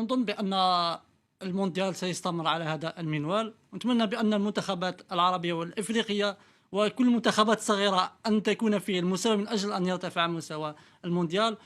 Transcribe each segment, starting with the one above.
نظن بأن المونديال سيستمر على هذا المنوال، ونتمنى بأن المنتخبات العربية والإفريقية وكل المنتخبات الصغيرة أن تكون في المستوى من أجل أن يرتفع مستوى المونديال.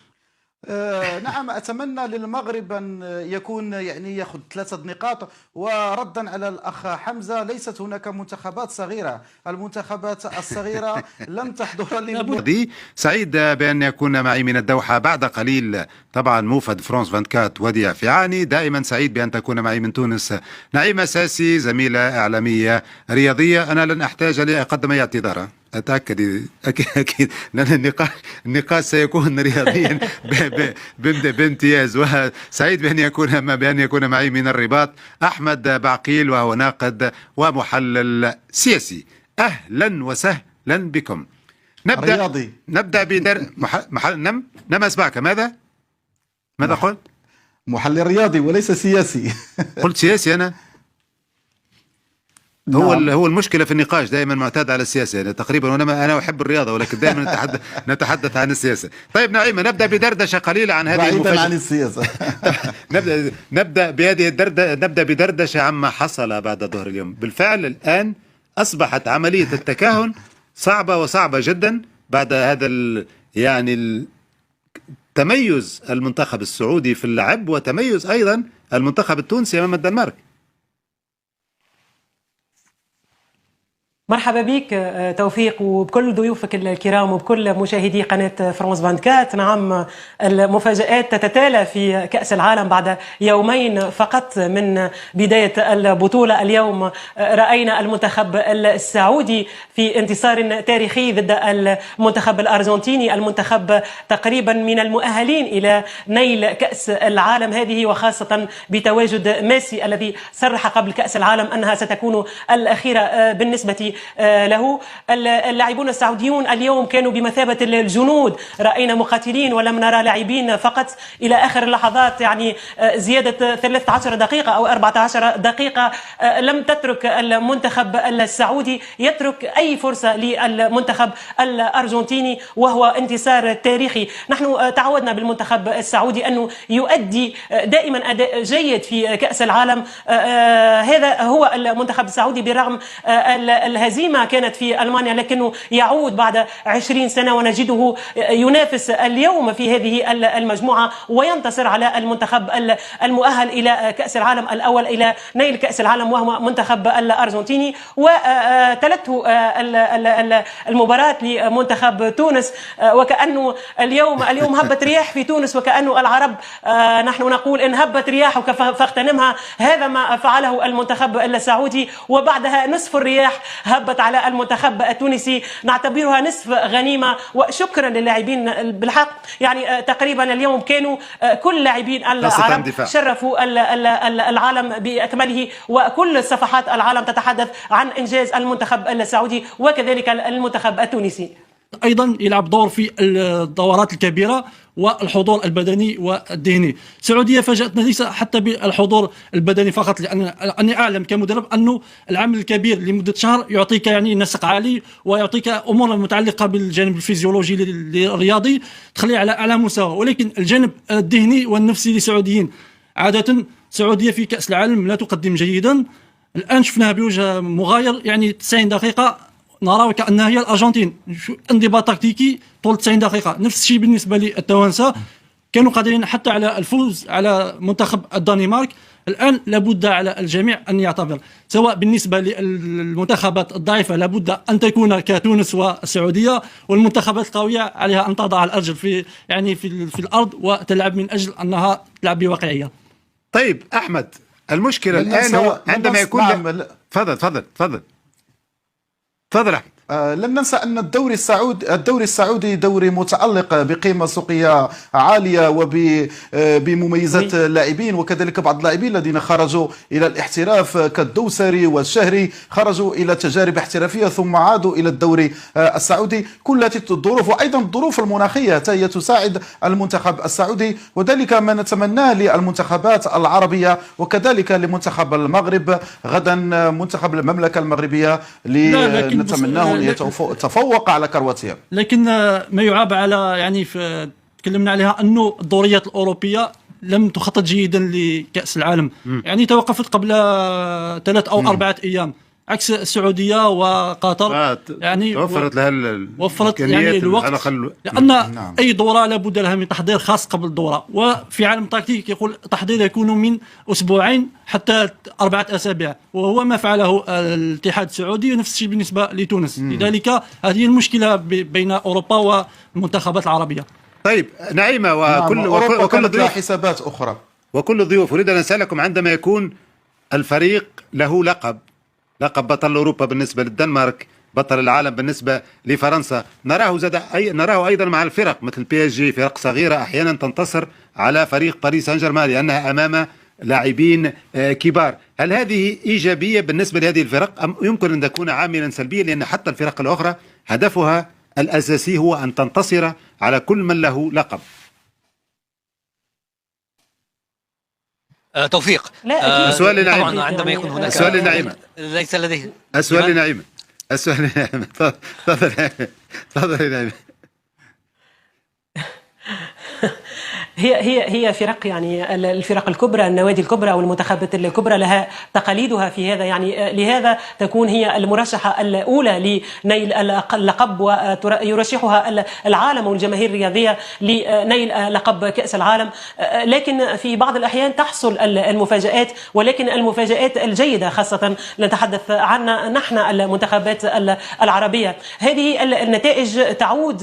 نعم، أتمنى للمغرب أن يكون يأخذ 3 نقاط. وردا على الأخ حمزة، ليست هناك منتخبات صغيرة، المنتخبات الصغيرة لم تحضر دي سعيد بأن يكون معي من الدوحة بعد قليل طبعا موفد فرانس 24 وديع فيعاني. دائما سعيد بأن تكون معي من تونس نعيمة ساسي، زميلة إعلامية رياضية. أنا لن أحتاج لأقدم أي اعتذار، أتأكد أكيد لأن النقاش سيكون رياضيا بامتياز. وسعيد بأن يكون معي من الرباط أحمد بعقيل، وهو ناقد ومحلل سياسي. أهلا وسهلا بكم. نبدأ نم أسمعك. ماذا قلت؟ محلل رياضي وليس سياسي. قلت سياسي أنا. هو المشكلة في النقاش دائما معتاد على السياسة يعني تقريبا، أنا أحب الرياضة ولكن دائما نتحدث عن السياسة. طيب نعيمة، نبدأ بدردشة قليلة عن هذه المفاجأة عن السياسة. نبدأ بدردشة عما حصل بعد ظهر اليوم. بالفعل الآن أصبحت عملية التكهن صعبة جدا بعد هذا تميز المنتخب السعودي في اللعب، وتميز أيضا المنتخب التونسي أمام الدنمارك. مرحبا بك توفيق وبكل ضيوفك الكرام وبكل مشاهدي قناة فرانس 24. نعم، المفاجآت تتتالى في كأس العالم بعد يومين فقط من بداية البطولة. اليوم رأينا المنتخب السعودي في انتصار تاريخي ضد المنتخب الأرجنتيني، المنتخب تقريبا من المؤهلين إلى نيل كأس العالم هذه، وخاصة بتواجد ميسي الذي صرح قبل كأس العالم أنها ستكون الأخيرة بالنسبة له. اللاعبون السعوديون اليوم كانوا بمثابة الجنود، رأينا مقاتلين ولم نرى لاعبين فقط إلى آخر اللحظات. يعني زيادة 13 دقيقة أو 14 دقيقة لم تترك المنتخب السعودي يترك أي فرصة للمنتخب الأرجنتيني، وهو انتصار تاريخي. نحن تعودنا بالمنتخب السعودي أنه يؤدي دائما أداء جيد في كأس العالم. هذا هو المنتخب السعودي برغم الهزيمة كانت في ألمانيا، لكنه يعود بعد 20 سنة ونجده ينافس اليوم في هذه المجموعة وينتصر على المنتخب المؤهل إلى كأس العالم الأول، إلى نيل كأس العالم، وهو منتخب الأرجنتيني. وتلته المباراة لمنتخب تونس، وكأنه اليوم هبت رياح في تونس، وكأنه العرب نحن نقول إن هبت رياحك فاغتنمها. هذا ما فعله المنتخب السعودي، وبعدها نصف الرياح هبت على المنتخب التونسي، نعتبرها نصف غنيمة. وشكرا للاعبين بالحق، يعني تقريبا اليوم كانوا كل لاعبين العرب شرفوا العالم بأكمله، وكل صفحات العالم تتحدث عن إنجاز المنتخب السعودي وكذلك المنتخب التونسي. أيضا يلعب دور في الدورات الكبيرة والحضور البدني والذهني. السعودية فاجأتنا ليس حتى بالحضور البدني فقط، لأني أعلم كمدرب أنه العمل الكبير لمدة شهر يعطيك نسق عالي، ويعطيك أمور متعلقة بالجانب الفيزيولوجي الرياضي تخليه على أعلى مستوى. ولكن الجانب الذهني والنفسي للسعوديين عادة، السعودية في كأس العالم لا تقدم جيدا. الآن شفناها بوجه مغاير، 90 دقيقة نرى كأنها هي الأرجنتين، انضباط تكتيكي طول 90 دقيقة. نفس الشيء بالنسبة للتوانسة، كانوا قادرين حتى على الفوز على منتخب الدنمارك. الآن لابد على الجميع أن يعتبر، سواء بالنسبة للمنتخبات الضعيفة لابد أن تكون كتونس والسعودية، والمنتخبات القوية عليها أن تضع الأرجل في الأرض وتلعب من أجل أنها تلعب بواقعية. طيب أحمد، المشكلة الآن هو عندما يكون تفضل أحمد. لن ننسى أن الدوري السعودي دوري متألق بقيمة سوقية عالية وبمميزات اللاعبين، وكذلك بعض اللاعبين الذين خرجوا إلى الاحتراف كالدوسري والشهري خرجوا إلى تجارب احترافية ثم عادوا إلى الدوري السعودي. كل هذه الظروف وأيضا الظروف المناخية هي تساعد المنتخب السعودي، وذلك ما نتمناه للمنتخبات العربية وكذلك لمنتخب المغرب. غدا منتخب المملكة المغربية نتمناه يتفوق على كرواتيا. لكن ما يعاب على تكلمنا عليها أنه الدوريات الأوروبية لم تخطط جيدا لكأس العالم. يعني توقفت قبل 3 أو 4 أيام، عكس السعودية وقطر. يعني وفرت لها وفرت يعني الوقت، لأن نعم. أي دورة لابد لها من تحضير خاص قبل الدورة. وفي عالم التكتيك يقول التحضير يكون من أسبوعين حتى 4 أسابيع، وهو ما فعله الاتحاد السعودي، ونفس الشيء بالنسبة لتونس. لذلك هذه المشكلة بين أوروبا والمنتخبات العربية. طيب نعيمة، وكل ضيوف حسابات أخرى، وكل الضيوف أريد أن أسألكم، عندما يكون الفريق له لقب بطل أوروبا بالنسبة للدنمارك، بطل العالم بالنسبة لفرنسا، نراه أيضا مع الفرق مثل PSG، فرق صغيرة أحيانا تنتصر على فريق باريس سان جيرمان لأنها أمام لاعبين كبار. هل هذه إيجابية بالنسبة لهذه الفرق أم يمكن أن تكون عاملا سلبيا، لأن حتى الفرق الأخرى هدفها الأساسي هو أن تنتصر على كل من له لقب؟ توفيق. السؤال لنعيمة. طبعا عندما يكون هناك السؤال لنعيمة. ليس لديه السؤال لنعيمة. تفضل نعيمة. هي فرق، يعني الفرق الكبرى، النوادي الكبرى والمنتخبات الكبرى لها تقاليدها في هذا، يعني لهذا تكون هي المرشحة الأولى لنيل اللقب، ويرشحها العالم والجماهير الرياضية لنيل لقب كأس العالم. لكن في بعض الأحيان تحصل المفاجآت، ولكن المفاجآت الجيدة خاصة نتحدث عنها نحن المنتخبات العربية. هذه النتائج تعود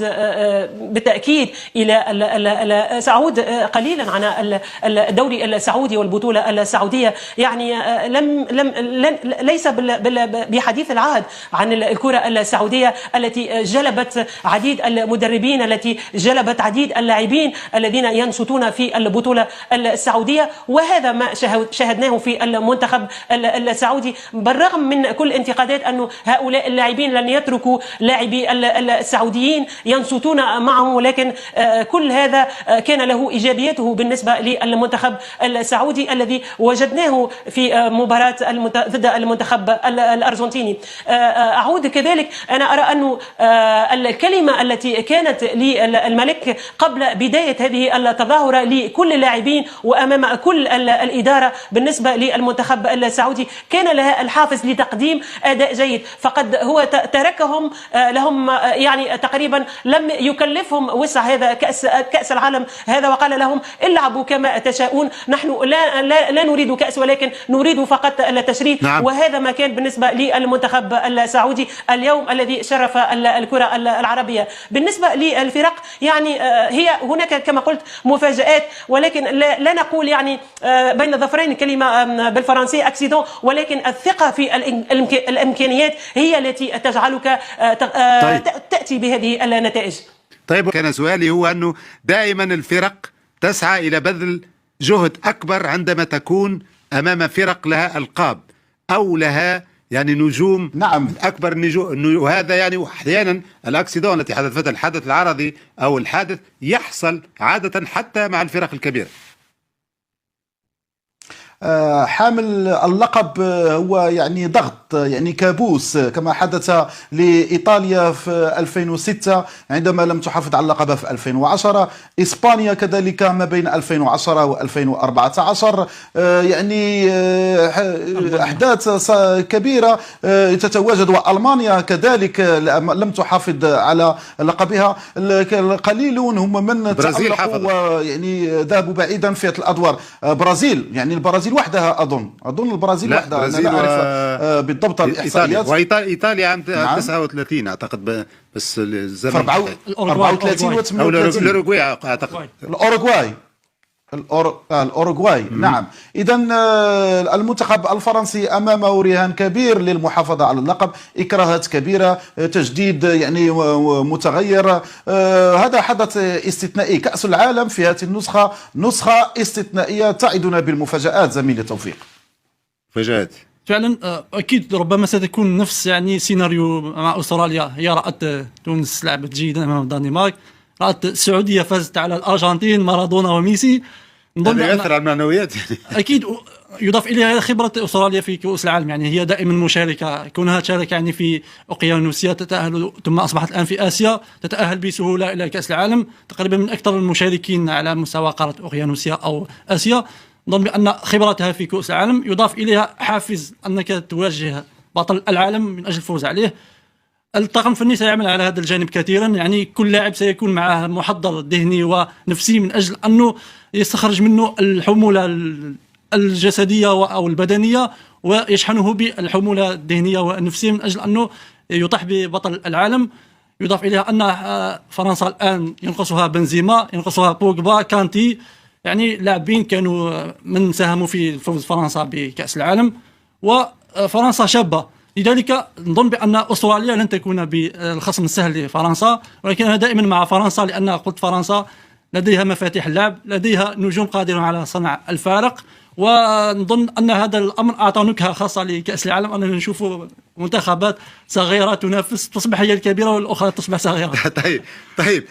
بالتأكيد إلى سعود قليلا عن الدوري السعودي والبطولة السعودية. يعني ليس بحديث العهد عن الكرة السعودية التي جلبت عديد المدربين، التي جلبت عديد اللاعبين الذين ينشطون في البطولة السعودية. وهذا ما شاهدناه في المنتخب السعودي، بالرغم من كل انتقادات أنه هؤلاء اللاعبين لن يتركوا لاعبي السعوديين ينشطون معهم، ولكن كل هذا كان له إيجابيته بالنسبة للمنتخب السعودي الذي وجدناه في مباراة ضد المنتخب الأرجنتيني. أعود كذلك، أنا أرى أن الكلمة التي كانت للملك قبل بداية هذه التظاهرة لكل اللاعبين وأمام كل الإدارة بالنسبة للمنتخب السعودي كان لها الحافز لتقديم أداء جيد، فقد هو تركهم لهم، يعني تقريبا لم يكلفهم وسع هذا كأس العالم هذا، وقال لهم العبوا كما تشاءون، نحن لا نريد كأس ولكن نريد فقط التشريف. نعم. وهذا ما كان بالنسبة للمنتخب السعودي اليوم الذي شرف الكرة العربية. بالنسبة للفرق، يعني هي هناك كما قلت مفاجآت، ولكن لا نقول يعني بين الظفرين كلمة بالفرنسية أكسيدون، ولكن الثقة في الإمكانيات هي التي تجعلك تأتي بهذه النتائج. طيب، كان سؤالي هو أنه دائما الفرق تسعى إلى بذل جهد أكبر عندما تكون أمام فرق لها ألقاب أو لها يعني نجوم. نعم. أكبر نجوم، وهذا يعني أحيانا الأكسيدون التي حدثت الحدث العرضي أو الحادث يحصل عادة حتى مع الفرق الكبيرة. حامل اللقب هو يعني ضغط، يعني كابوس، كما حدث لإيطاليا في 2006 عندما لم تحافظ على اللقب في 2010، إسبانيا كذلك ما بين 2010 و 2014. يعني أحداث كبيرة تتواجد، وألمانيا كذلك لم تحافظ على لقبها. القليلون هم من تألقوا ويعني ذهبوا بعيدا في الأدوار. برازيل، يعني البرازيل وحدها أظن البرازيل وحدها، أنا لا أعرف بالضبط الإحصائيات. وإيطاليا عام 39 أعتقد، بس الزمن 34 و 38. الأوروغواي أعتقد. الأوروغواي. نعم. إذا المنتخب الفرنسي أمامه رهان كبير للمحافظة على اللقب، إكراهات كبيرة، تجديد يعني متغير. هذا حدث استثنائي. كأس العالم في هذه النسخة نسخة استثنائية تعدنا بالمفاجآت. زميلي توفيق. مفاجآت فعلا. اكيد ربما ستكون نفس يعني سيناريو مع استراليا. هي رأت تونس لعبت جيدا امام الدنمارك، رأت السعوديه فازت على الارجنتين، مارادونا وميسي، نظن هذا يؤثر على المعنويات اكيد يضاف اليها خبره استراليا في كؤوس العالم، يعني هي دائما مشاركه، كونها تشارك يعني في اوقيانوسيا تتاهل، ثم اصبحت الان في اسيا تتاهل بسهوله الى كاس العالم، تقريبا من اكثر المشاركين على مستوى قاره اوقيانوسيا او اسيا. نظن بان خبرتها في كؤوس العالم يضاف اليها حافز انك تواجه بطل العالم من اجل الفوز عليه. الطاقم الفني سيعمل على هذا الجانب كثيرا، يعني كل لاعب سيكون معه محضر ذهني ونفسي من اجل انه يستخرج منه الحموله الجسديه او البدنيه ويشحنه بالحموله الذهنيه والنفسيه من اجل انه يطيح ببطل العالم. يضاف اليها ان فرنسا الان ينقصها بنزيما، ينقصها بوجبا، كانتي، يعني لاعبين كانوا من ساهموا في فوز فرنسا بكأس العالم، وفرنسا شابة، لذلك نظن بأن أستراليا لن تكون بالخصم السهل لفرنسا، ولكن أنا دائما مع فرنسا، لأن قلت فرنسا لديها مفاتيح اللعب، لديها نجوم قادرة على صنع الفارق، ونظن أن هذا الأمر أعطى نكهة خاصة لكأس العالم، أننا نشوف منتخبات صغيرة تنافس، تصبح هي الكبيرة والأخرى تصبح صغيرة. طيب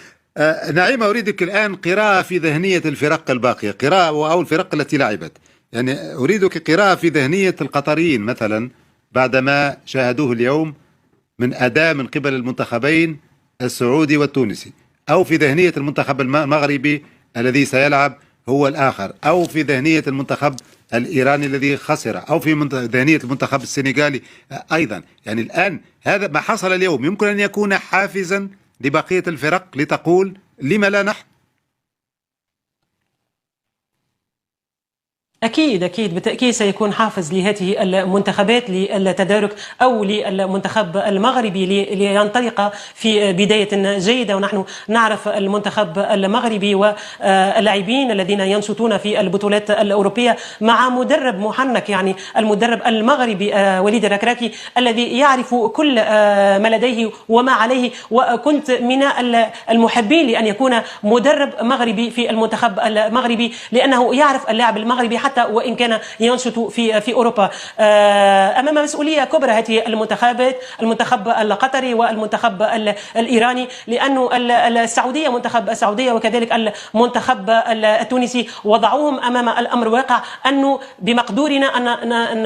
نعيمة، أريدك الآن قراءة في ذهنية الفرق الباقية، قراءة أو الفرق التي لعبت، يعني أريدك قراءة في ذهنية القطريين مثلا بعدما شاهدوه اليوم من أداء من قبل المنتخبين السعودي والتونسي، أو في ذهنية المنتخب المغربي الذي سيلعب هو الآخر، أو في ذهنية المنتخب الإيراني الذي خسر، أو في ذهنية المنتخب السنغالي أيضا. يعني الآن هذا ما حصل اليوم يمكن أن يكون حافزا لبقية الفرق لتقول لما لا نحن؟ أكيد بالتأكيد سيكون حافز لهذه المنتخبات للتدارك أو للمنتخب المغربي لينطلق في بداية جيدة. ونحن نعرف المنتخب المغربي واللاعبين الذين ينشطون في البطولات الأوروبية مع مدرب محنك، يعني المدرب المغربي وليد الركراكي الذي يعرف كل ما لديه وما عليه، وكنت من المحبين لأن يكون مدرب مغربي في المنتخب المغربي، لأنه يعرف اللاعب المغربي حتى وإن كان ينشط في أوروبا. أمام مسؤولية كبرى هذه المنتخبات، المنتخب القطري والمنتخب الإيراني، لأنه السعودية، منتخب السعودية وكذلك المنتخب التونسي وضعوهم أمام الأمر واقع أنه بمقدورنا أن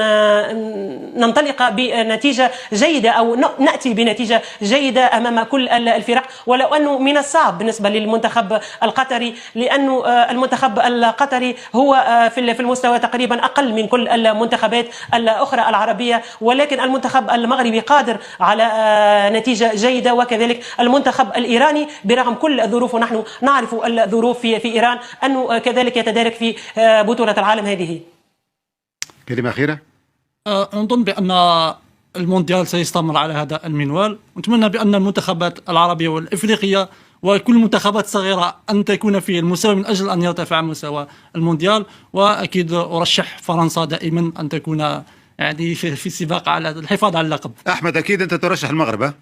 ننطلق بنتيجة جيدة أو نأتي بنتيجة جيدة أمام كل الفرق، ولو أنه من الصعب بالنسبة للمنتخب القطري، لأنه المنتخب القطري هو في المستوى تقريبا أقل من كل المنتخبات الأخرى العربية، ولكن المنتخب المغربي قادر على نتيجة جيدة، وكذلك المنتخب الإيراني برغم كل الظروف، ونحن نعرف الظروف في إيران أنه كذلك يتدارك في بطولة العالم هذه. كلمة أخيرة. نظن بأن المونديال سيستمر على هذا المنوال، ونتمنى بأن المنتخبات العربية والإفريقية وكل المنتخبات الصغيرة أن تكون في المستوى من أجل أن يرتفع مستوى المونديال. وأكيد أرشح فرنسا دائما أن تكون يعني في سباق على الحفاظ على اللقب. أحمد، أكيد أنت ترشح المغرب.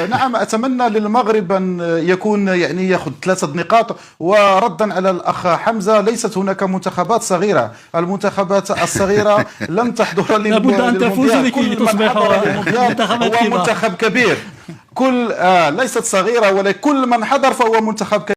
نعم، أتمنى للمغرب أن يكون يعني يأخذ 3 نقاط. وردا على الأخ حمزة، ليست هناك منتخبات صغيرة، المنتخبات الصغيرة لن تحضر للمونديال، كل من حضر للمونديال هو منتخب كبير، كل ليست صغيرة، ولكن كل من حضر فهو منتخب كبير.